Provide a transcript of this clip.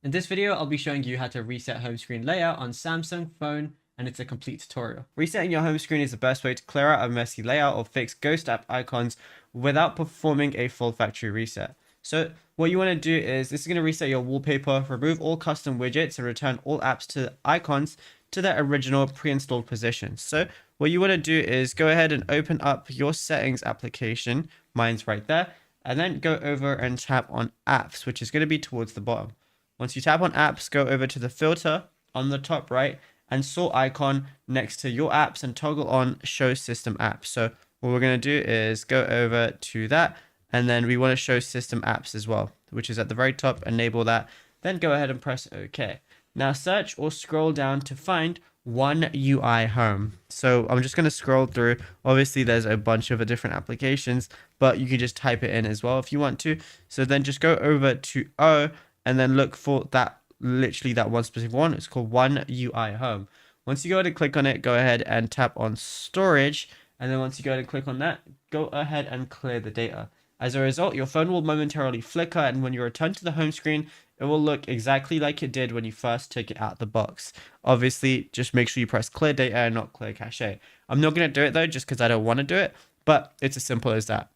In this video, I'll be showing you how to reset home screen layout on Samsung phone, and it's a complete tutorial. Resetting your home screen is the best way to clear out a messy layout or fix ghost app icons without performing a full factory reset. So what you want to do is this is going to reset your wallpaper, remove all custom widgets, and return all apps to icons to their original pre-installed positions. So what you want to do is go ahead and open up your settings application. Mine's right there. And then go over and tap on apps, which is going to be towards the bottom. Once you tap on apps, go over to the filter on the top right and sort icon next to your apps and toggle on show system apps. So what we're going to do is go over to that, and then we want to show system apps as well, which is at the very top. Enable that, then go ahead and press OK. Now search or scroll down to find One UI Home. So I'm just going to scroll through. Obviously there's a bunch of different applications, but you can just type it in as well if you want to. So then just go over to O and then look for that, literally that one specific one. It's called One UI Home. Once you go ahead and click on it, go ahead and tap on storage. And then once you go ahead and click on that, go ahead and clear the data. As a result, your phone will momentarily flicker, and when you return to the home screen, it will look exactly like it did when you first took it out of the box. Obviously, just make sure you press clear data and not clear cache. I'm not going to do it though, just because I don't want to do it, but it's as simple as that.